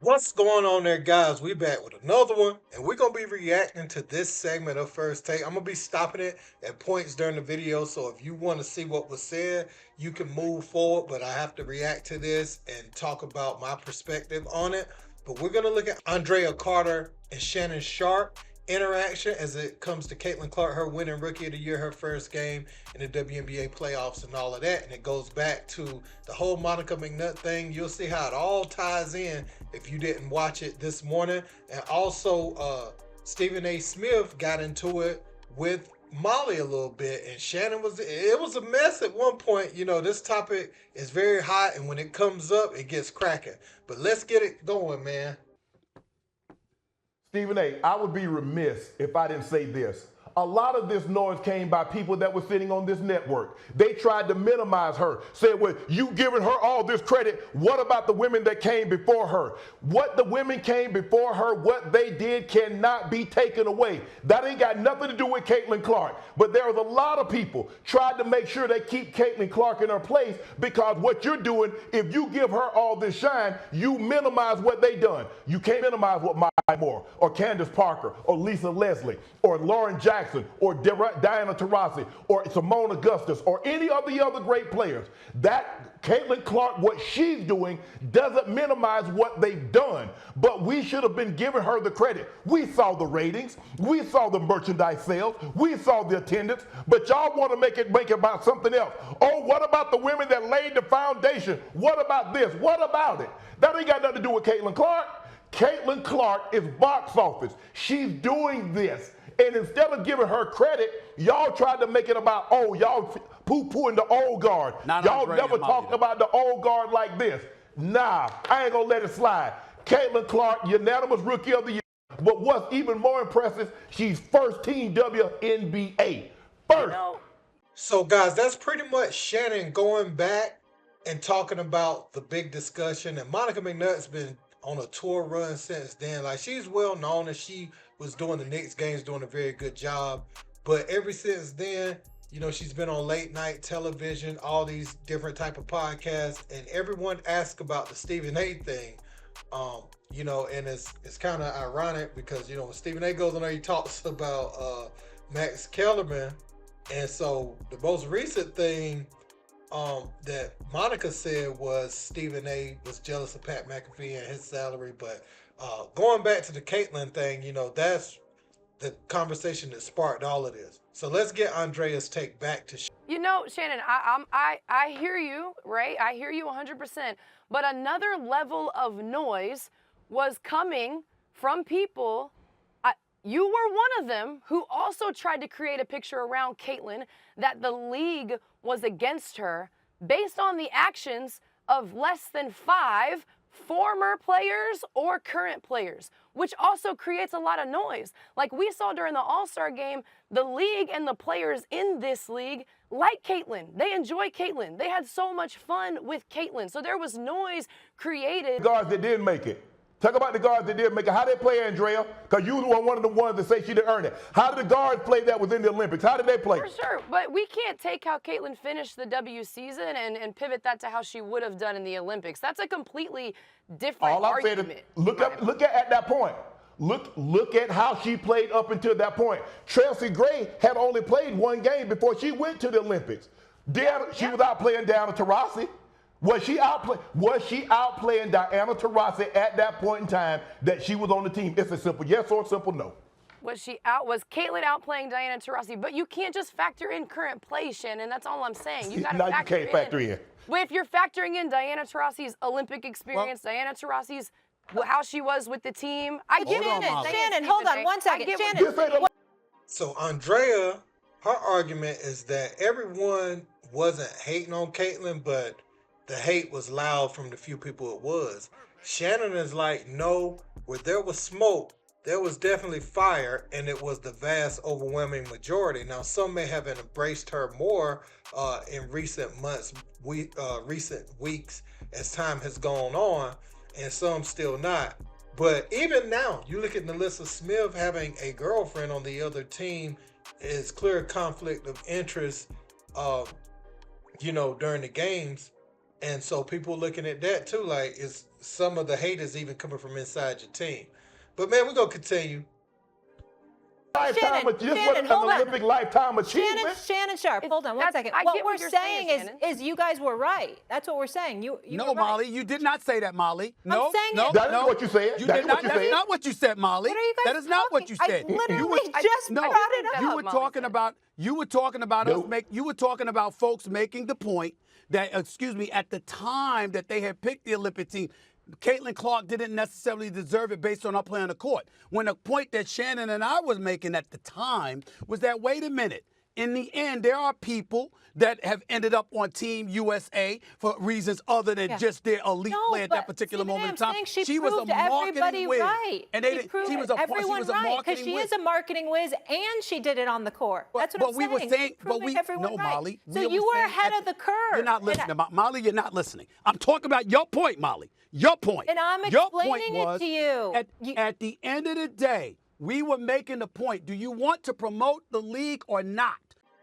What's going on there, guys? We back with another one, and we're gonna be reacting to this segment of First Take. I'm gonna be stopping it at points during the video, so if you want to see what was said, you can move forward. But I have to react to this and talk about my perspective on it. But we're gonna look at Andraya Carter and Shannon Sharpe interaction as it comes to Caitlin Clark, her winning Rookie of the Year, her first game in the WNBA playoffs, and all of that. And it goes back to the whole Monica McNutt thing. You'll see how it all ties in if you didn't watch it this morning. And also, Stephen A. Smith got into it with Molly a little bit, and Shannon it was a mess at one point. You know, this topic is very hot, and when it comes up, it gets cracking. But let's get it going, man. Stephen A., I would be remiss if I didn't say this. A lot of this noise came by people that were sitting on this network. They tried to minimize her, said, well, you giving her all this credit. What about the women that came before her? What the women came before her, what they did cannot be taken away. That ain't got nothing to do with Caitlin Clark. But there was a lot of people tried to make sure they keep Caitlin Clark in her place, because what you're doing, if you give her all this shine, you minimize what they done. You can't minimize what Maya Moore or Candace Parker or Lisa Leslie or Lauren Jackson or Diana Taurasi or Simone Augustus or any of the other great players. That Caitlin Clark, what she's doing doesn't minimize what they've done, but we should have been giving her the credit. We saw the ratings, we saw the merchandise sales, we saw the attendance, but y'all want to make it about something else. Oh, what about the women that laid the foundation? What about this? What about it? That ain't got nothing to do with Caitlin Clark. Caitlin Clark is box office. She's doing this. And instead of giving her credit, y'all tried to make it about, oh, y'all poo-pooing the old guard. Y'all never talked about the old guard like this. Nah, I ain't gonna let it slide. Caitlin Clark, unanimous Rookie of the Year. But what's even more impressive, she's first team WNBA. First. So, guys, that's pretty much Shannon going back and talking about the big discussion. And Monica McNutt's been on a tour run since then. Like, she's well known, and she was doing the Knicks games, doing a very good job. But ever since then, you know, she's been on late night television, all these different type of podcasts, and everyone asks about the Stephen A thing. You know, and it's kind of ironic because, you know, when Stephen A goes on there, he talks about Max Kellerman. And so the most recent thing that Monica said was Stephen A was jealous of Pat McAfee and his salary. But going back to the Caitlyn thing, you know, that's the conversation that sparked all of this. So let's get Andrea's take back to. You know, Shannon, I hear you, right? I hear you 100%. But another level of noise was coming from people. You were one of them who also tried to create a picture around Caitlyn that the league was against her based on the actions of less than 5 former players or current players, which also creates a lot of noise. Like we saw during the All-Star game, the league and the players in this league like Caitlyn. They enjoy Caitlyn. They had so much fun with Caitlyn. So there was noise created. Guards that didn't make it. Talk about the guards that did make it. How did they play, Andrea? Because you were one of the ones that say she didn't earn it. How did the guards play that was in the Olympics? How did they play? For sure, but we can't take how Caitlyn finished the W season and pivot that to how she would have done in the Olympics. That's a completely different All I'm argument. saying is, look at that point. Look at how she played up until that point. Chelsea Gray had only played 1 game before she went to the Olympics. She was out playing Diana Taurasi. Was she outplaying Diana Taurasi at that point in time that she was on the team? It's a simple yes or a simple no. Was Caitlyn outplaying Diana Taurasi? But you can't just factor in current play, Shannon. That's all I'm saying. You got to factor in. Well, if you're factoring in Diana Taurasi's Olympic experience, Diana Taurasi's how she was with the team, I get it. Shannon, hold on 1 second. Shannon. So Andrea, her argument is that everyone wasn't hating on Caitlyn, but the hate was loud from the few people it was. Shannon is like, no, where there was smoke, there was definitely fire, and it was the vast, overwhelming majority. Now, some may have embraced her more in recent months, recent weeks, as time has gone on, and some still not. But even now, you look at Nalissa Smith having a girlfriend on the other team is clear conflict of interest, you know, during the games. And so people looking at that too, like, is some of the hate is even coming from inside your team. But man, we're gonna continue. Lifetime, Shannon, hold on. Olympic lifetime achievement. Shannon Sharpe, hold on one second. What we're saying is you guys were right. That's what we're saying. You no, were right. Molly, you did not say that, Molly. No, I'm saying no, That no. is what you said. You That did is not. what you That's said. not what you said, Molly. What are you guys That is not what you said. I literally just no, brought it up. You were talking about. You were talking about us. Nope. You were talking about folks making the point that, excuse me, at the time that they had picked the Olympic team, Caitlin Clark didn't necessarily deserve it based on her play on the court. When the point that Shannon and I was making at the time was that, wait a minute, in the end, there are people that have ended up on Team USA for reasons other than just their elite play at that particular moment in time. She was a marketing whiz. Right. And she was everyone right, because she is a marketing whiz and she did it on the court. That's what I'm saying. We were saying, no, Molly. So you were ahead of the curve. You're not listening, Molly. You're not listening. I'm talking about your point, Molly. Your point. And I'm explaining it to you. At the end of the day, we were making the point. Do you want to promote the league or not?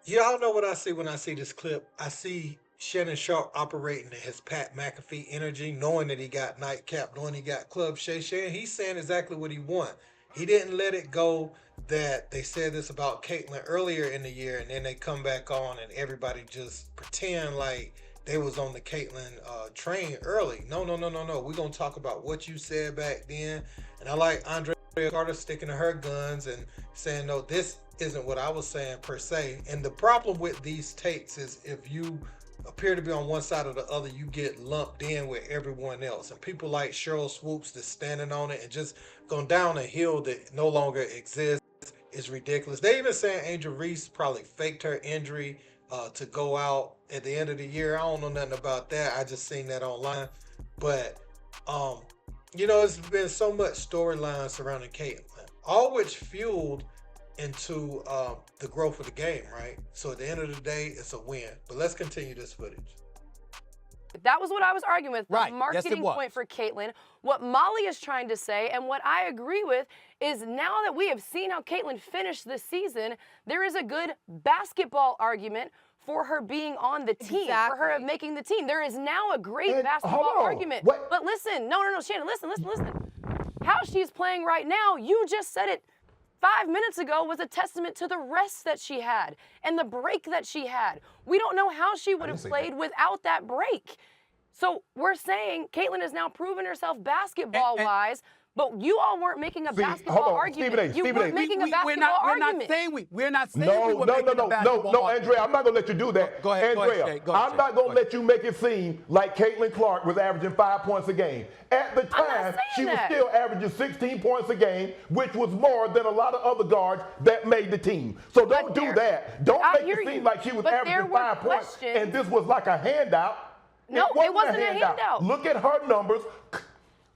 Y'all know what I see when I see this clip. I see Shannon Sharpe operating in his Pat McAfee energy, knowing that he got Nightcap, knowing he got Club Shay Shay. He's saying exactly what he wants. He didn't let it go that they said this about Caitlin earlier in the year, and then they come back on and everybody just pretend like they was on the Caitlin train early. No. We're going to talk about what you said back then. And I like Andraya Carter sticking to her guns and saying, no, this isn't what I was saying per se. And the problem with these takes is if you appear to be on one side or the other, you get lumped in with everyone else. And people like Cheryl Swoops that's standing on it and just going down a hill that no longer exists is ridiculous. They even saying Angel Reese probably faked her injury to go out at the end of the year. I don't know nothing about that. I just seen that online. But, it's been so much storyline surrounding Caitlin, all which fueled into the growth of the game, right? So at the end of the day, it's a win. But let's continue this footage. That was what I was arguing with. Right. The marketing point for Caitlin. What Molly is trying to say, and what I agree with, is now that we have seen how Caitlin finished this season, there is a good basketball argument for her being on the team, for her making the team. There is now a great basketball argument. What? But listen, no, Shannon, listen. How she's playing right now, you just said it 5 minutes ago, was a testament to the rest that she had and the break that she had. We don't know how she would have played without that break. So we're saying Caitlin has now proven herself basketball-wise, but you all weren't making a basketball argument. You weren't making a basketball argument. We're not saying we were making a basketball argument. Andrea, I'm not going to let you do that. Go ahead, Andrea, go ahead, I'm not going to let you make it seem like Caitlin Clark was averaging 5 points a game. At the time, she was still averaging 16 points a game, which was more than a lot of other guards that made the team. So don't do that. Don't make it seem like she was averaging 5 points and this was like a handout. No, it wasn't a handout. Look at her numbers.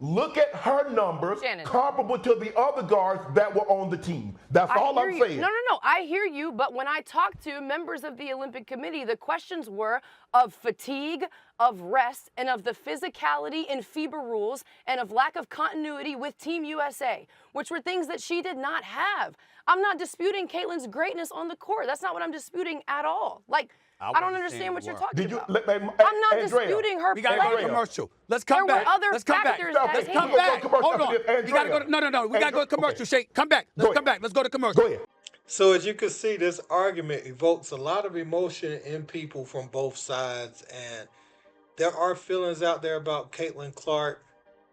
Look at her numbers comparable to the other guards that were on the team. That's all I'm saying. No. I hear you, but when I talked to members of the Olympic Committee, the questions were of fatigue, of rest, and of the physicality in FIBA rules, and of lack of continuity with Team USA, which were things that she did not have. I'm not disputing Caitlin's greatness on the court. That's not what I'm disputing at all. I don't understand what you're talking about. I'm not disputing her play. We got to go to commercial. Let's come back. Let's come back. Let's come back. Hold on. We got to go. No. We got to go to commercial. Shay, come back. Let's come back. Let's go to commercial. Go ahead. So as you can see, this argument evokes a lot of emotion in people from both sides, and there are feelings out there about Caitlin Clark.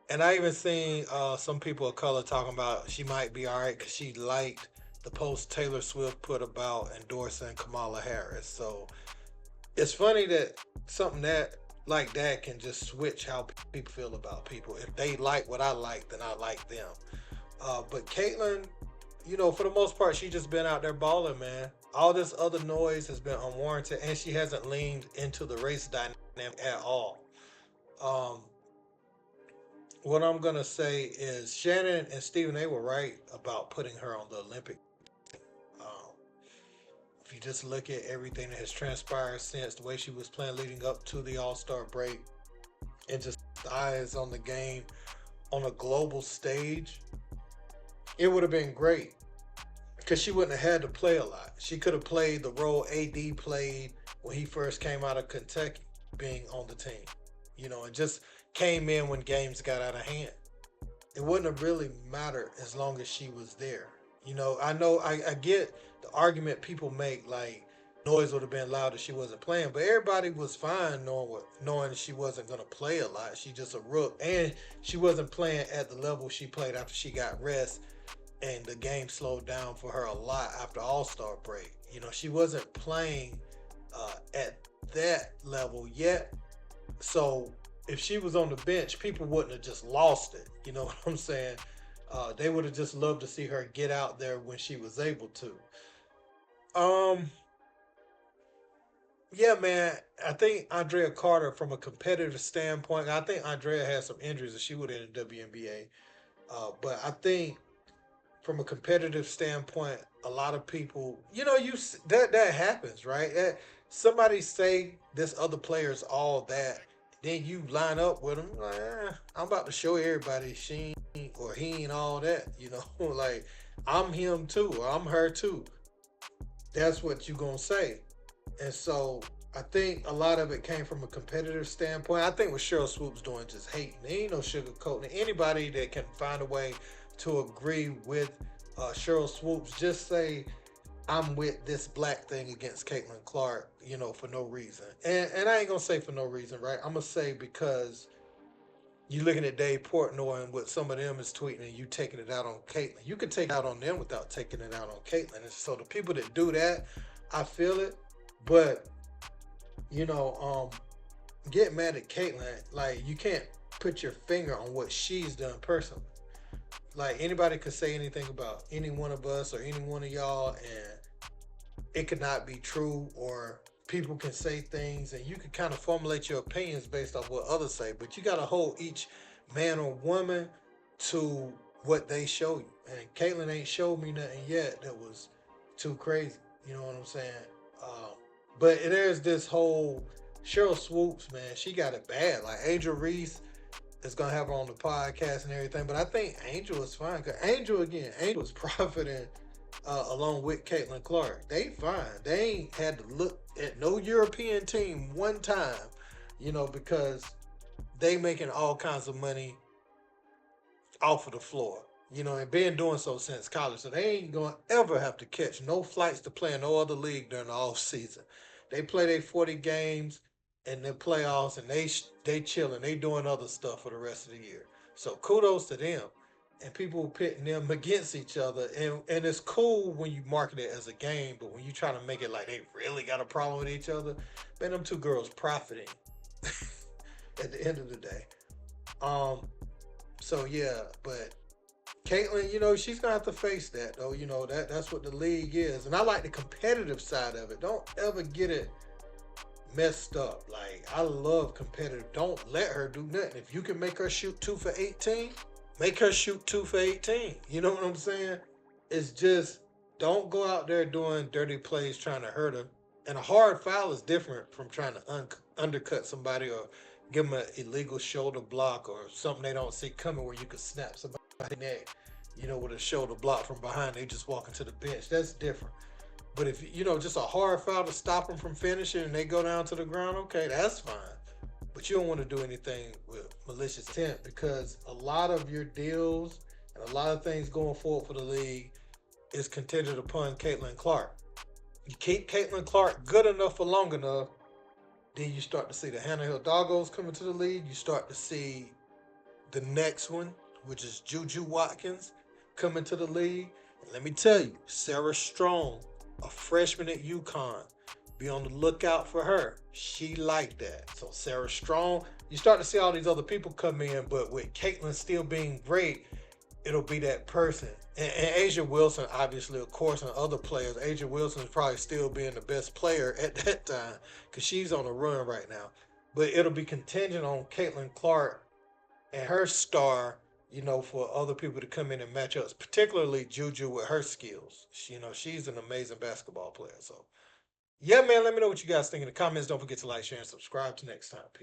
And I even seen some people of color talking about she might be all right because she liked the post Taylor Swift put about endorsing Kamala Harris. So it's funny that something like that can just switch how people feel about people. If they like what I like, then I like them. But Caitlin, for the most part, she just been out there balling, man. All this other noise has been unwarranted, and she hasn't leaned into the race dynamic at all. What I'm going to say is Shannon and Stephen A were right about putting her on the Olympic. If you just look at everything that has transpired since, the way she was playing leading up to the All-Star break, and just eyes on the game on a global stage, it would have been great because she wouldn't have had to play a lot. She could have played the role AD played when he first came out of Kentucky, being on the team, and just came in when games got out of hand. It wouldn't have really mattered as long as she was there. I know I get the argument people make, like noise would have been loud if she wasn't playing, but everybody was fine knowing she wasn't going to play a lot. She just a rook, and she wasn't playing at the level she played after she got rest, and the game slowed down for her a lot after All-Star break. She wasn't playing at that level yet. So if she was on the bench, people wouldn't have just lost it. You know what I'm saying? They would have just loved to see her get out there when she was able to. Yeah, man. I think Andraya Carter, from a competitive standpoint, I think Andraya had some injuries and she would have in the WNBA. But I think from a competitive standpoint, a lot of people, that happens, right? Somebody say this other player's all that, then you line up with them, like, I'm about to show everybody she ain't, or he ain't all that, like, I'm him too, or I'm her too. That's what you gonna say. And so I think a lot of it came from a competitive standpoint. I think what Sheryl Swoopes doing just hating. There ain't no sugarcoating. Anybody that can find a way to agree with Sheryl Swoopes, just say, I'm with this black thing against Caitlin Clark, for no reason. And I ain't going to say for no reason, right? I'm going to say because you're looking at Dave Portnoy and what some of them is tweeting and you taking it out on Caitlin. You could take it out on them without taking it out on Caitlin. And so the people that do that, I feel it. But, get mad at Caitlin, like, you can't put your finger on what she's done personally. Like, anybody could say anything about any one of us or any one of y'all, and it could not be true, or people can say things, and you can kind of formulate your opinions based off what others say, but you got to hold each man or woman to what they show you. And Caitlin ain't showed me nothing yet that was too crazy. You know what I'm saying? But there's this whole Sheryl Swoopes, man. She got it bad. Like, Angel Reese is going to have her on the podcast and everything. But I think Angel is fine. Because Angel is profiting along with Caitlin Clark. They fine. They ain't had to look at no European team one time, because they making all kinds of money off of the floor. And been doing so since college. So they ain't going to ever have to catch no flights to play in no other league during the off season. They play their 40 games in the playoffs, and they chilling. They doing other stuff for the rest of the year. So kudos to them. And people pitting them against each other. And it's cool when you market it as a game, but when you try to make it like they really got a problem with each other, man, them two girls profiting at the end of the day. So yeah, but Caitlin, she's gonna have to face that though. That's what the league is. And I like the competitive side of it. Don't ever get it messed up. Like, I love competitive. Don't let her do nothing. If you can make her shoot 2 for 18, make her shoot 2 for 18. You know what I'm saying? It's just, don't go out there doing dirty plays trying to hurt her. And a hard foul is different from trying to undercut somebody or give them an illegal shoulder block or something they don't see coming where you could snap somebody's neck, with a shoulder block from behind. They just walking to the bench. That's different. But if, just a hard foul to stop them from finishing and they go down to the ground, okay, that's fine. But you don't want to do anything with malicious intent, because a lot of your deals and a lot of things going forward for the league is contingent upon Caitlin Clark. You keep Caitlin Clark good enough for long enough, then you start to see the Hannah Hill Doggos coming to the league. You start to see the next one, which is Juju Watkins, coming to the league. And let me tell you, Sarah Strong, a freshman at UConn, be on the lookout for her. She like that. So Sarah Strong, you start to see all these other people come in, but with Caitlin still being great, it'll be that person. And Asia Wilson, obviously, of course, and other players. Asia Wilson is probably still being the best player at that time because she's on a run right now. But it'll be contingent on Caitlin Clark and her star, for other people to come in and match up, particularly Juju with her skills. She's an amazing basketball player. So, yeah, man, let me know what you guys think in the comments. Don't forget to like, share, and subscribe. Till next time. Peace.